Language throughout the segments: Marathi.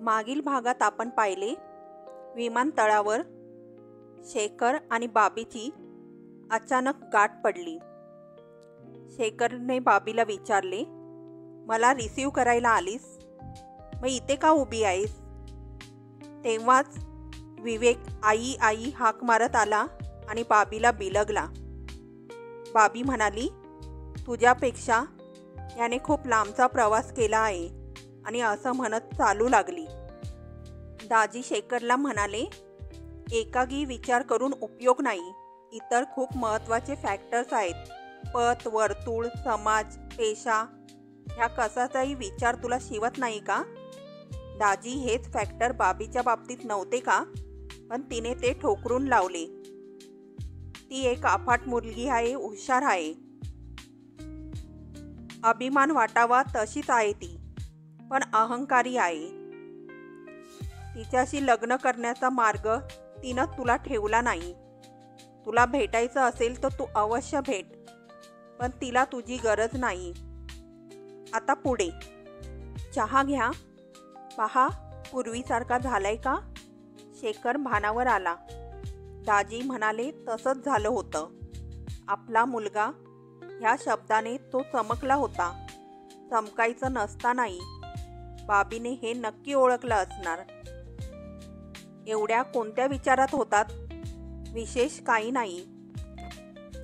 मागील भागात आपण पाहिले, विमानतळावर शेखर आणि बाबीची अचानक गाठ पडली. शेखरने बाबीला विचारले, मला रिसीव्ह करायला आलीस, मग इथे का उभी आहेस? तेव्हाच विवेक आई आई हाक मारत आला आणि बाबीला बिलगला. बाबी म्हणाली, तुझ्यापेक्षा याने खूप लांबचा प्रवास केला आहे आणि असं म्हणत चालू लागली. दाजी शेखरला म्हणाले, एकागी विचार करून उपयोग नाही. इतर खूप महत्त्वाचे फॅक्टर्स आहेत. पत, वर्तुळ, समाज, पेशा, ह्या कशाचाही विचार तुला शिवत नाही का? दाजी हेच फॅक्टर बाबीच्या बाबतीत नव्हते का? पण तिने ते ठोकरून लावले. ती एक अफाट मुलगी आहे, हुशार आहे. अभिमान वाटावा तशीच आहे ती, पण अहंकारी आहे. तिच्याशी लग्न करण्याचा मार्ग तिनं तुला ठेवला नाही. तुला भेटायचं असेल तर तू अवश्य भेट, पण तिला तुझी गरज नाही. आता पुढे चहा घ्या. पहा पूर्वीसारखा झालाय का? शेखर भानावर आला. दाजी म्हणाले, तसंच झालं होतं. आपला मुलगा ह्या शब्दाने तो चमकला होता. चमकायचं नसतानाही बाबीने हे नक्की ओळखलं असणार. एवढ्या कोणत्या विचारात होतात? विशेष काही नाही.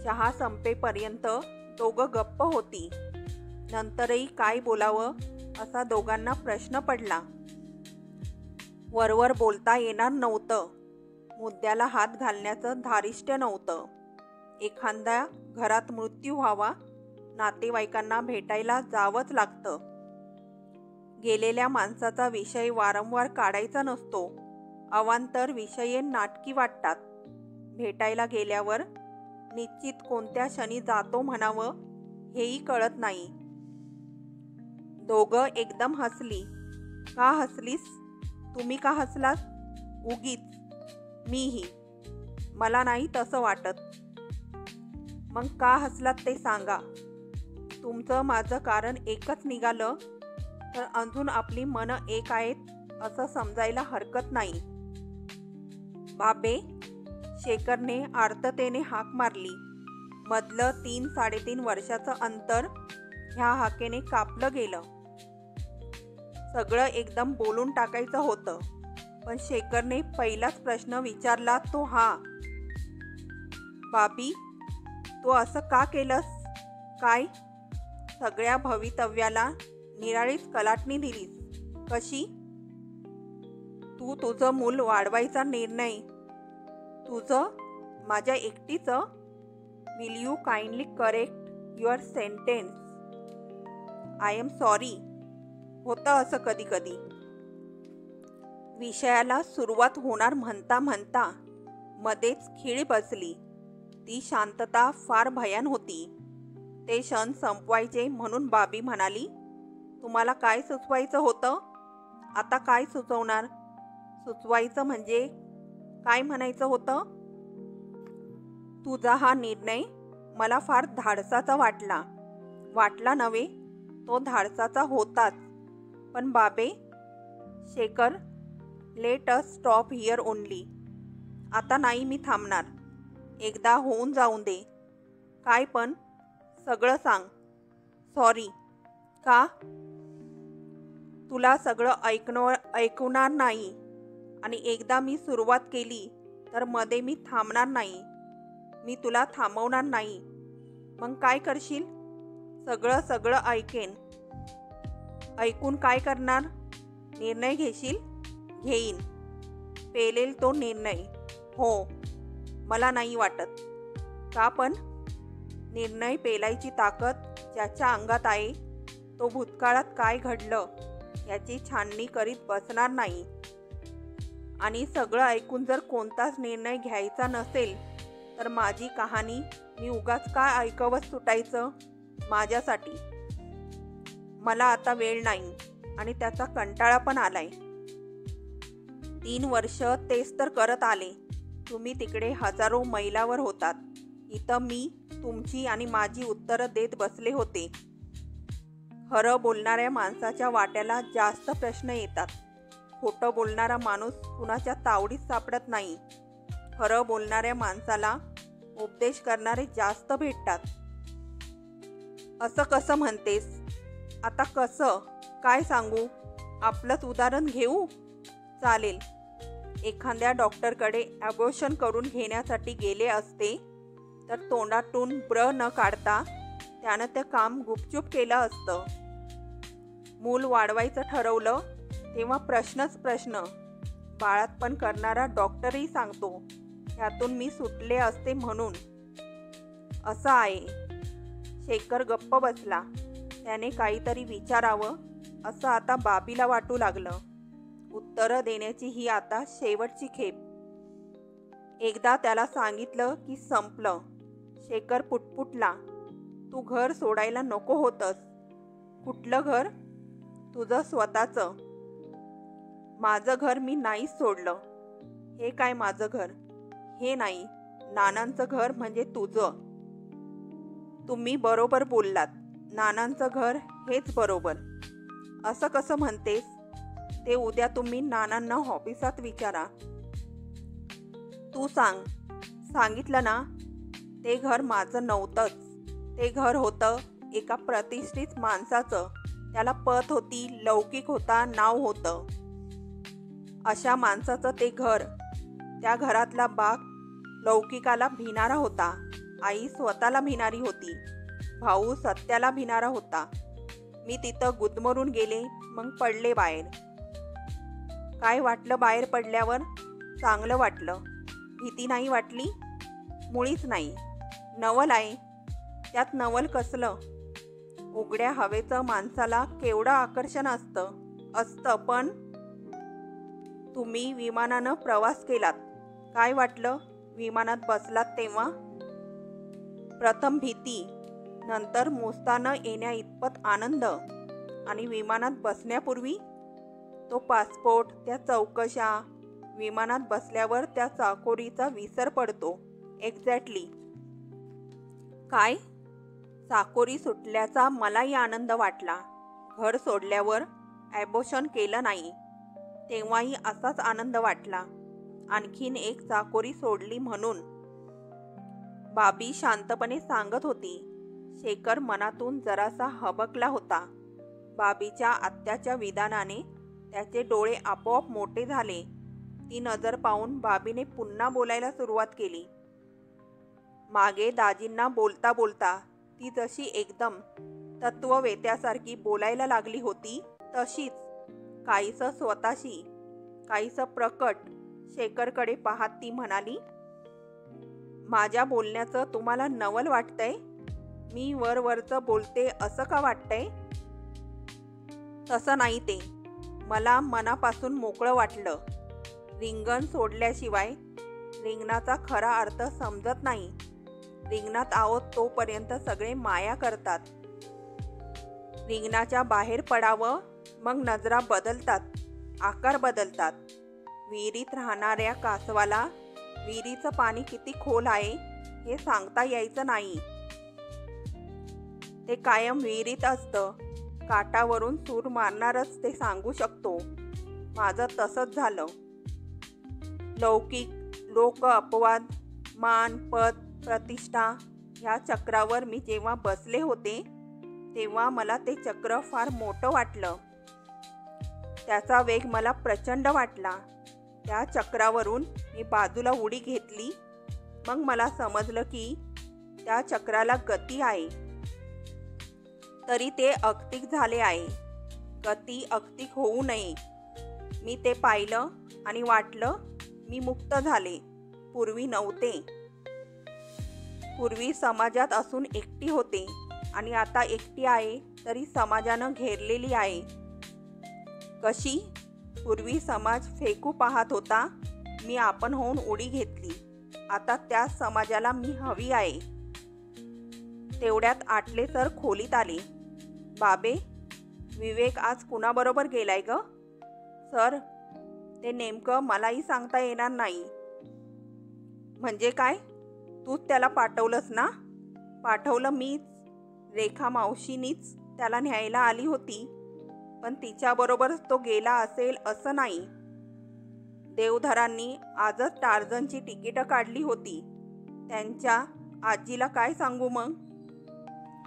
चहा संपेपर्यंत दोघं गप्प होती. नंतरही काय बोलावं असा दोघांना प्रश्न पडला. वरवर बोलता येणार नव्हतं. मुद्द्याला हात घालण्याचं धारिष्ट्य नव्हतं. एखाद्या घरात मृत्यू व्हावा, नातेवाईकांना भेटायला जावंच लागतं. गेलेल्या माणसाचा विषय वारंवार काढायचा नसतो. अवांतर विषये नाटकी वाटतात. भेटायला गेल्यावर निश्चित कोणत्या क्षणी जातो म्हणावं हेही कळत नाही. दोघं एकदम हसली. का हसलीस? तुम्ही का हसलात? उगीच. मीही. मला नाही तसं वाटत. मग का हसलात ते सांगा. तुमचं माझं कारण एकच निघालं तर अजून आपली मनं एक आहेत असं समजायला हरकत नाही. बाबे, शेखरने आर्ततेने हाक मारली. मधलं 3-3.5 वर्षाचं अंतर ह्या हाकेने कापलं गेलं. सगळं एकदम बोलून टाकायचं होतं, पण शेखरने पहिलाच प्रश्न विचारला तो हा. बाबी, तू असं का केलंस? काय? सगळ्या भवितव्याला निराळीच कलाटणी दिलीस. कशी? तू तुझं मूल वाढवायचा निर्णय. तुझं? माझ्या एकटीचं? Will you kindly correct your sentence? I am sorry. होतं असं कधी कधी. विषयाला सुरुवात होणार म्हणता म्हणता मध्येच खीळ बसली. ती शांतता फार भयान होती. ते क्षण संपवायचे म्हणून बाबी म्हणाली, तुम्हाला काय सुचवायचं होतं? आता काय सुचवणार? सुचवायचं म्हणजे काय म्हणायचं होतं? तुझा हा निर्णय मला फार धाडसाचा वाटला. वाटला नव्हे, तो धाडसाचा होताच. पण बाबे, Shekhar, let us stop here only. आता नाही मी थांबणार. एकदा होऊन जाऊन दे. काय पण? सगळं सांग. सॉरी. का? तुला सगळं ऐकवणार नाही. आणि एकदा मी सुरुवात केली तर मध्ये मी थांबणार नाही. मी तुला थांबवणार नाही. मग काय करशील? सगळं ऐकेन. ऐकून काय करणार? निर्णय घेशील? घेईन. पेलेल तो निर्णय. हो. मला नाही वाटत. का पण? निर्णय पेलायची ताकद ज्याच्या अंगात आहे तो भूतकाळात काय घडलं याची छाननी करीत बसणार नाही. आणि सगळं ऐकून जर कोणताच निर्णय घ्यायचा नसेल तर माझी कहाणी मी उगाच काय ऐकवत सुटायचं माझ्यासाठी? मला आता वेळ नाही आणि त्याचा कंटाळा पण आलाय. 3 वर्ष तेच तर करत आले. तुम्ही तिकडे हजारो मैलावर होतात. इथं मी तुमची आणि माझी उत्तरं देत बसले होते. खरं बोलणाऱ्या माणसाच्या वाट्याला जास्त प्रश्न येतात. खोटं बोलणारा माणूस कुणाच्या तावडीत सापडत नाही. खरं बोलणाऱ्या माणसाला उपदेश करणारे जास्त भेटतात. असं कसं म्हणतेस? आता कसं काय सांगू? आपलंच उदाहरण घेऊ? चालेल. एखाद्या डॉक्टरकडे ॲबॉर्शन करून घेण्यासाठी गेले असते तर तोंडातून ब्र न काढता त्यानं ते काम गुपचूप केलं असतं. मूल वाढवायचं ठरवलं तेव्हा प्रश्नच प्रश्न. बाळातपण करणारा डॉक्टरही सांगतो ह्यातून मी सुटले असते म्हणून. असं आहे. शेखर गप्प बसला. त्याने काहीतरी विचारावं असं आता बाबीला वाटू लागलं. उत्तरं देण्याची ही आता शेवटची खेप. एकदा त्याला सांगितलं की संपलं. शेखर पुटपुटला. तू घर सोडायला नको होतंस. कुठलं घर? तुझं स्वतःचं. माझं घर मी नाहीच सोडलं. हे काय माझं घर? हे नाही, नानांचं घर म्हणजे तुझं. तुम्ही बरोबर बोललात. नानांचं घर हेच बरोबर. असं कसं म्हणतेस? ते उद्या तुम्ही नानांना ऑफिसात विचारा. तू सांग. सांगितलं ना, ते घर माझं नव्हतंच. ते घर होतं एका प्रतिष्ठित माणसाचं. त्याला पत होती, लौकिक होता, नाव होतं. अशा माणसाचं ते घर. त्या घरातला बाप लौकिकाला भिणारा होता. आई स्वतःला भिणारी होती. भाऊ सत्याला भिणारा होता. मी तिथं गुदमरून गेले, मग पडले बाहेर. काय वाटलं बाहेर पडल्यावर? चांगलं वाटलं. भीती नाही वाटली? मुळीच नाही. नवल आहे. त्यात नवल कसलं? उघड्या हवेचं माणसाला केवढं आकर्षण असतं पण तुम्ही विमानानं प्रवास केलात. काय वाटलं विमानात बसलात तेव्हा? प्रथम भीती, नंतर मोजताना येण्या इतपत आनंद. आणि विमानात बसण्यापूर्वी तो पासपोर्ट, त्या चौकशा. विमानात बसल्यावर त्या चाकोरीचा विसर पडतो. एक्झॅक्टली. काय? चाकोरी सुटल्याचा मलाही आनंद वाटला. घर सोडल्यावर ॲबॉर्शन केलं नाही तेव्हाही असाच आनंद वाटला. आणखीन एक चाकोरी सोडली म्हणून. बाबी शांतपणे सांगत होती. शेखर मनातून जरासा हबकला होता. बाबीच्या आत्याच्या विधानाने त्याचे डोळे आपोआप मोठे झाले. ती नजर पाहून बाबीने पुन्हा बोलायला सुरुवात केली. मागे दाजींना बोलता बोलता ती जशी एकदम तत्ववेत्यासारखी बोलायला लागली होती तशीच, काहीसं स्वतःशी, काहीसं प्रकट शेखरकडे पाहत ती म्हणाली, माझ्या बोलण्याचं तुम्हाला नवल वाटतंय? मी वरवरचं बोलते असं का वाटतंय? तसं नाही ते. मला मनापासून मोकळं वाटलं. रिंगण सोडल्याशिवाय रिंगणाचा खरा अर्थ समजत नाही. रिंगणात आहोत तोपर्यंत सगळे माया करतात. रिंगणाच्या बाहेर पडावं, मग नजरा बदलतात, आकार बदलतात. विहिरीत राहणाऱ्या कासवाला विहिरीचं पाणी किती खोल आहे हे सांगता यायचं नाही. ते कायम विहिरीत असतं. काठावरून सूर मारणारच ते सांगू शकतो. माझं तसंच झालं. लौकिक, लोक, अपवाद, मान, पद, प्रतिष्ठा ह्या चक्रावर मी जेव्हा बसले होते तेव्हा मला ते चक्र फार मोठं वाटलं. त्याचा वेग मला प्रचंड वाटला. त्या चक्रावरून मी बाजूला उडी घेतली. मग मला समजलं की त्या चक्राला गती आहे. तरी ते अगतिक झाले आहे. गती अगतिक होऊ नये. मी ते पाहिलं आणि वाटलं मी मुक्त झाले. पूर्वी नव्हते. पूर्वी समाजात असून एकटी होते आणि आता एकटी आहे तरी समाजानं घेरलेली आहे. कशी? पूर्वी समाज फेकू पाहत होता. मी आपण होऊन उडी घेतली. आता त्याच समाजाला मी हवी आहे. तेवढ्यात आटले सर खोलीत आले. बाबे, विवेक आज कुणाबरोबर गेलाय ग? सर, ते नेमकं मलाही सांगता येणार नाही. म्हणजे काय? तूच त्याला पाठवलंस ना? पाठवलं मीच. रेखा मावशीनीच त्याला न्यायला आली होती. पण तिच्याबरोबरच तो गेला असेल असं नाही. देवधरांनी आजच टार्झनची तिकीटं काढली होती. त्यांच्या आजीला काय सांगू मग?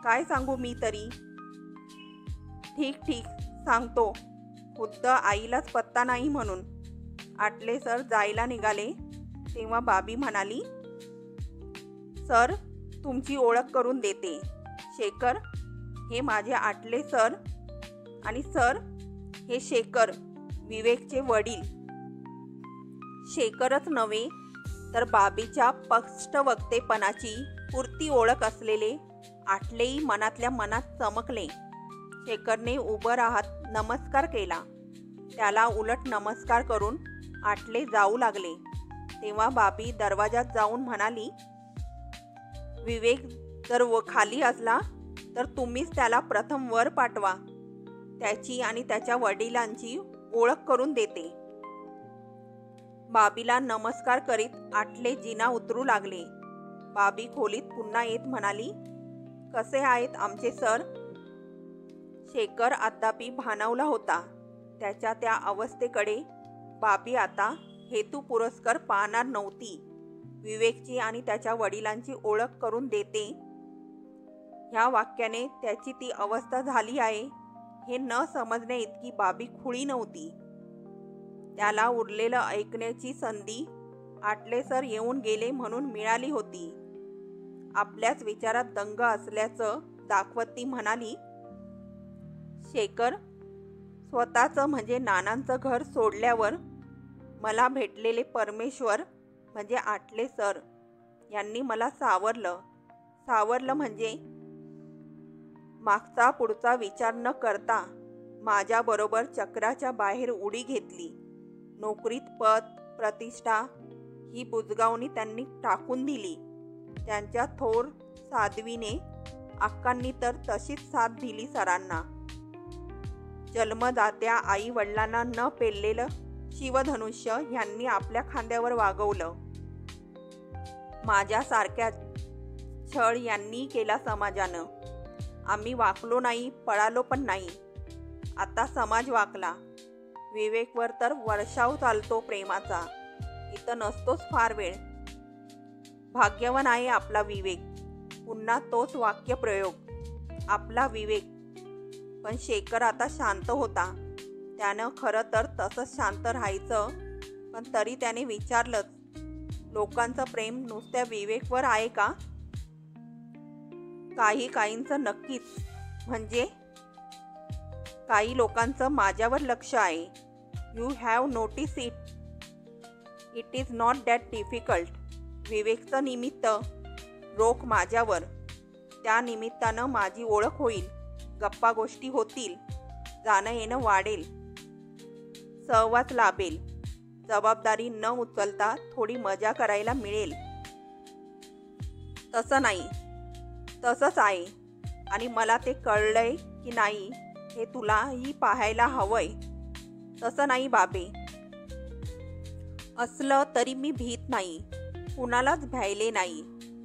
काय सांगू मी तरी? ठीक ठीक सांगतो. खुद्द आईलाच पत्ता नाही म्हणून. आटले सर जायला निघाले तेव्हा बाबी म्हणाली, सर तुमची ओळख करून देते. शेखर हे माझे आटले सर आणि सर हे शेखर, विवेकचे वडील. शेखरच नव्हे तर बाबीच्या स्पष्टवक्तेपणाची पुरती ओळख असलेले आटलेही मनातल्या मनात चमकले. शेखरने उभं राहत नमस्कार केला. त्याला उलट नमस्कार करून आटले जाऊ लागले तेव्हा बाबी दरवाजात जाऊन म्हणाली, विवेक जर खाली असला तर तुम्हीच त्याला प्रथम वर पाठवा. त्याची आणि त्याच्या वडिलांची ओळख करून देते. बाबीला नमस्कार करीत आटले जिना उतरू लागले. बाबी खोलीत पुन्हा येत म्हणाली, कसे आहेत आमचे सर? शेखर अद्यापि भानावला होता. त्याच्या त्या अवस्थेकडे बाबी आता हेतुपुरस्सर पाहणार नव्हती. विवेकची आणि त्याच्या वडिलांची ओळख करून देते ह्या वाक्याने त्याची ती अवस्था झाली आहे हे न समजण्या इतकी बाबी खुळी नव्हती. त्याला उरलेलं ऐकण्याची संधी आटले सर येऊन गेले म्हणून मिळाली होती. आपल्याच विचारात दंग असल्याचं दाखवत ती म्हणाली, शेखर स्वतःचं म्हणजे नानांचं घर सोडल्यावर मला भेटलेले परमेश्वर म्हणजे आटले सर यांनी मला सावरलं म्हणजे मागचा पुढचा विचार न करता माझ्याबरोबर चक्राच्या बाहेर उडी घेतली. नोकरीत पद प्रतिष्ठा ही बुजगावणी त्यांनी टाकून दिली. त्यांच्या थोर साध्वीने अक्कांनी तर तशीच साथ दिली सरांना. जन्मदात्या आई वडिलांना न पेललेलं शिवधनुष्य ह्यांनी आपल्या खांद्यावर वागवलं. माझ्यासारख्या छळ यांनी केला समाजानं. आम्ही वाकलो नाही, पळालो पण नाही. आता समाज वाकला. विवेकवर तर वर्षाव चालतो प्रेमाचा. इथं नसतोच फार वेळ. भाग्यवान आहे आपला विवेक. पुन्हा तोच वाक्यप्रयोग, आपला विवेक. पण शेखर आता शांत होता. त्यानं खरं तर तसंच शांत राहायचं, पण तरी त्याने विचारलंच, लोकांचं प्रेम नुसत्या विवेकवर आहे का? काहींचं नक्कीच. म्हणजे काही लोकांचं माझ्यावर लक्ष आहे. You have notice it. It is not that difficult. विवेकचं निमित्त रोख माझ्यावर. त्या निमित्तानं माझी ओळख होईल, गप्पा गोष्टी होतील, जाणं येणं वाढेल, सहवास लाभेल, जबाबदारी न उचलता थोडी मजा करायला मिळेल. तसं नाही. तसंच आहे आणि मला ते कळलंय की नाही हे तुलाही पाहायला हवंय. तसं नाही बाबे. असलं तरी मी भीत नाही, कुणालाच भ्यायले नाही.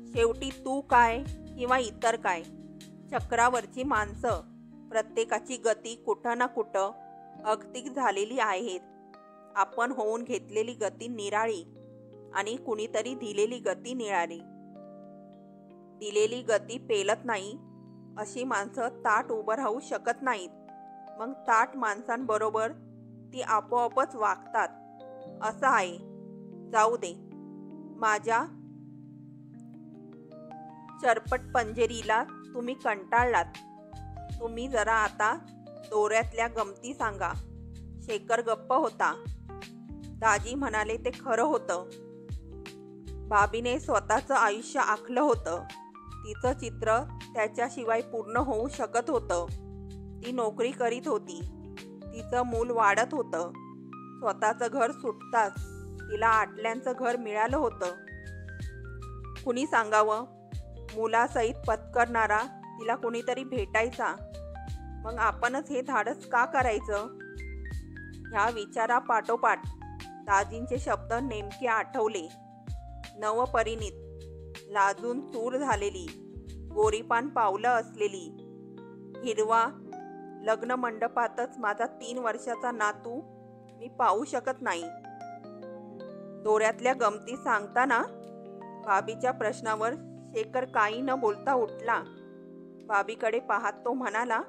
शेवटी तू काय किंवा इतर काय, चक्रावरची माणसं, प्रत्येकाची गती कुठं ना कुठं अगतिक झालेली आहेत. आपण होऊन घेतलेली गती निराळी आणि कुणीतरी दिलेली गती निराळी. दिलेली गती पेलत नाही अशी माणसं ताठ उभं राहू शकत नाहीत. मग ताठ माणसांबरोबर ती आपोआपच वागतात. असं आहे. जाऊ दे. माझ्या चरपट पंजेरीला तुम्ही कंटाळलात. तुम्ही जरा आता दोऱ्यातल्या गमती सांगा. शेखर गप्प होता. दाजी म्हणाले ते खरं होतं. बाबीने स्वतःचं आयुष्य आखलं होतं. तिचं चित्र त्याच्याशिवाय पूर्ण होऊ शकत होतं. ती नोकरी करीत होती. तिचं मूल वाढत होतं. स्वतःचं घर सुटताच तिला आटल्यांचं घर मिळालं होतं. कुणी सांगावं, मुलासहित पत्करणारा तिला कुणीतरी भेटायचा. मग आपणच हे धाडस का करायचं? ह्या विचारापाठोपाठ दाजींचे शब्द नेमके आठवले. नवपरिणीत, लाजून चूर झालेली, गोरीपान पावलं असलेली, हिरवा लग्न मंडपातच माझा 3 वर्षाचा नातू मी पाहू शकत नाही. दोऱ्यातल्या गमती सांगताना भाभीच्या प्रश्नावर शेखर काही न बोलता उठला. भाभीकडे पाहत तो म्हणाला,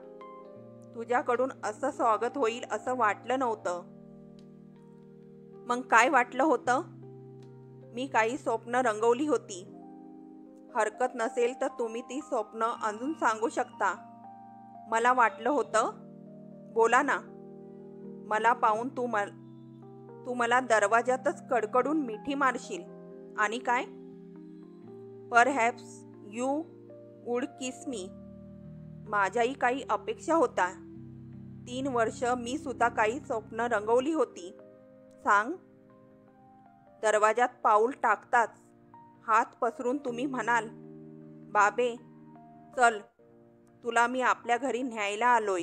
तुझ्याकडून असं स्वागत होईल असं वाटलं नव्हतं. मग काय वाटलं होतं? मी काही स्वप्न रंगवली होती. हरकत नसेल तर तुम्ही ती स्वप्न अजून सांगू शकता. मला वाटलं होतं. बोला ना. मला पाहून तू मला दरवाजातच कडकडून मिठी मारशील. आणि काय? परहॅप्स यू वुड किस मी. माझ्याही काही अपेक्षा होत्या. 3 वर्ष मी सुद्धा काही स्वप्न रंगवली होती. सांग. दरवाजात पाऊल टाकताच हात पसरून तुम्ही म्हणाल, बाबे चल, तुला मी आपल्या घरी न्यायला आलोय.